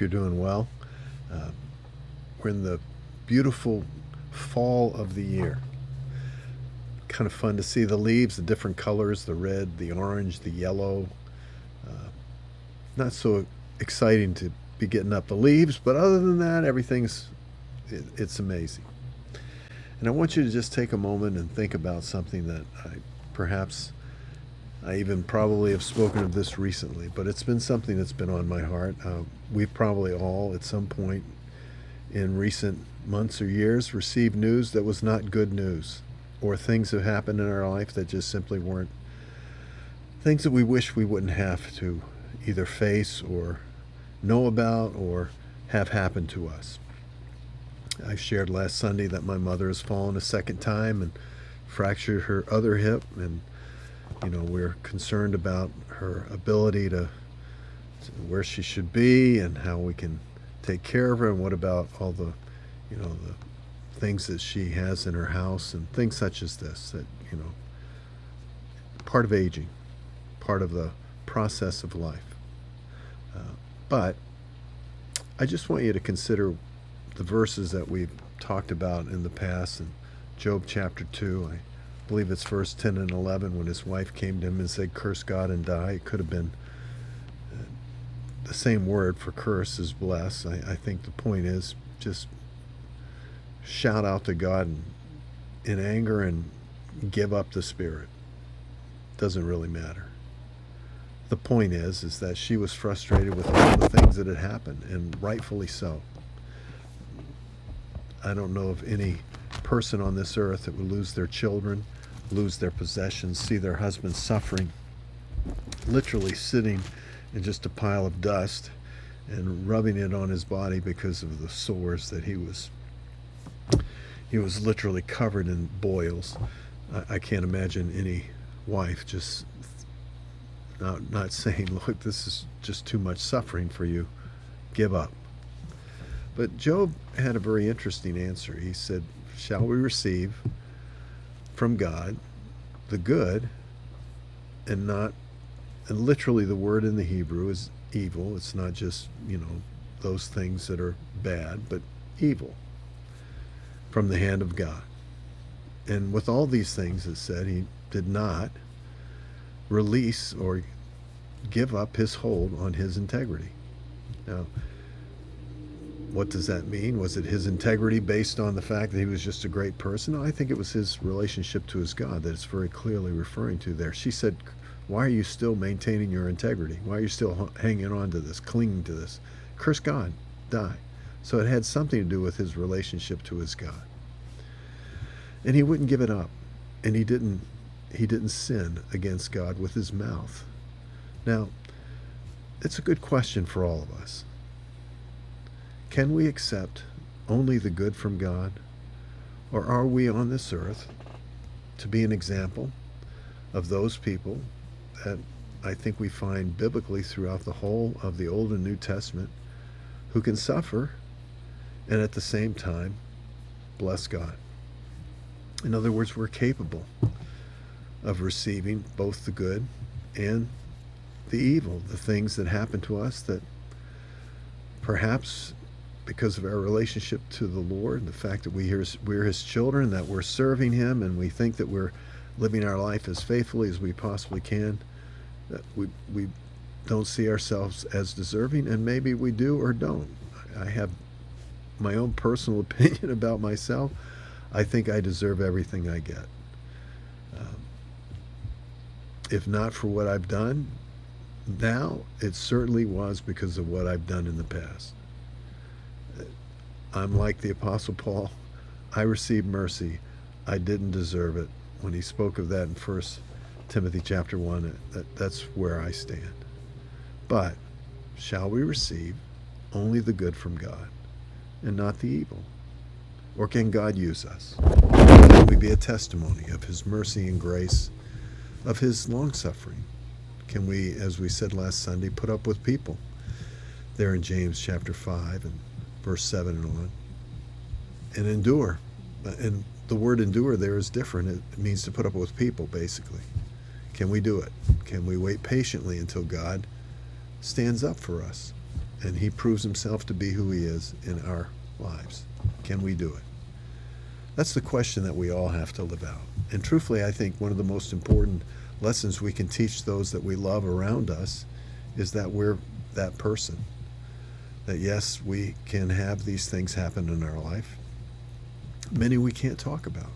Hope you're doing well. Uh, we're in the beautiful fall of the year. Kind of fun to see the leaves, the different colors, the red, the orange, the yellow. Not so exciting to be getting up the leaves, but other than that, it's amazing. And I want you to just take a moment and think about something that I even probably have spoken of this recently, but it's been something that's been on my heart. We've probably all, at some point in recent months or years, received news that was not good news, or things have happened in our life that just simply weren't things that we wish we wouldn't have to either face or know about or have happen to us. I shared last Sunday that my mother has fallen a second time and fractured her other hip, and we're concerned about her ability to where she should be and how we can take care of her, and what about all the things that she has in her house and things such as this that part of aging, part of the process of life. But I just want you to consider the verses that we've talked about in the past in Job chapter 2. I believe it's verse 10 and 11, when his wife came to him and said, "Curse God and die." It could have been the same word for curse as bless. I think the point is just shout out to God in anger and give up the spirit. Doesn't really matter. The point is that she was frustrated with all the things that had happened, and rightfully so. I don't know of any person on this earth that would lose their children, lose their possessions, see their husband suffering, literally sitting in just a pile of dust and rubbing it on his body because of the sores that he was literally covered in boils. I can't imagine any wife just not saying, "Look, this is just too much suffering for you. Give up." But Job had a very interesting answer. He said, "Shall we receive from God the good and not," and literally the word in the Hebrew is evil. It's not just, those things that are bad, but evil from the hand of God. And with all these things, it said, he did not release or give up his hold on his integrity. Now, what does that mean? Was it his integrity based on the fact that he was just a great person? No, I think it was his relationship to his God that it's very clearly referring to there. She said, "Why are you still maintaining your integrity? Why are you still hanging on to this, clinging to this? Curse God, die." So it had something to do with his relationship to his God. And he wouldn't give it up. And he didn't sin against God with his mouth. Now, it's a good question for all of us. Can we accept only the good from God? Or are we on this earth to be an example of those people that I think we find biblically throughout the whole of the Old and New Testament, who can suffer and at the same time bless God? In other words, we're capable of receiving both the good and the evil, the things that happen to us that perhaps because of our relationship to the Lord, the fact that we're his children, that we're serving him, and we think that we're living our life as faithfully as we possibly can, that we don't see ourselves as deserving, and maybe we do or don't. I have my own personal opinion about myself. I think I deserve everything I get. If not for what I've done now, it certainly was because of what I've done in the past. I'm like the Apostle Paul. I received mercy. I didn't deserve it. When he spoke of that in 1 Timothy chapter 1, that's where I stand. But shall we receive only the good from God and not the evil? Or can God use us? Can we be a testimony of his mercy and grace, of his long-suffering? Can we, as we said last Sunday, put up with people? There in James chapter 5 and verse 7 and on. And endure. And the word endure there is different. It means to put up with people, basically. Can we do it? Can we wait patiently until God stands up for us? and he proves himself to be who he is in our lives. Can we do it? That's the question that we all have to live out. And truthfully, I think one of the most important lessons we can teach those that we love around us is that we're that person. That yes, we can have these things happen in our life. Many we can't talk about.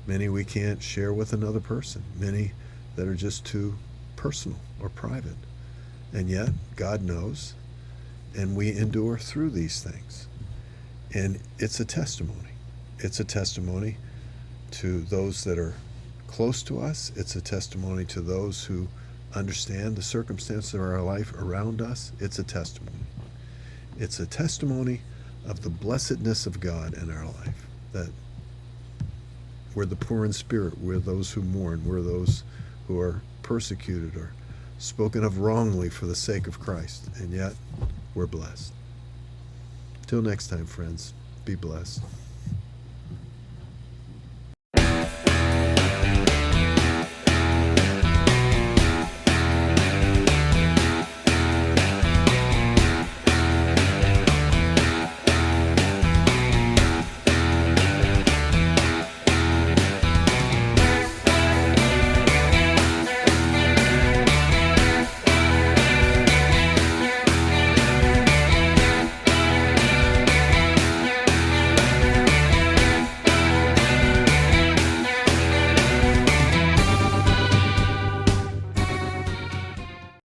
Many we can't share with another person. Many that are just too personal or private. And yet, God knows, and we endure through these things. And it's a testimony. It's a testimony to those that are close to us. It's a testimony to those who understand the circumstances of our life around us. It's a testimony. It's a testimony of the blessedness of God in our life, that we're the poor in spirit, we're those who mourn, we're those who are persecuted or spoken of wrongly for the sake of Christ, and yet we're blessed. Till next time, friends, be blessed.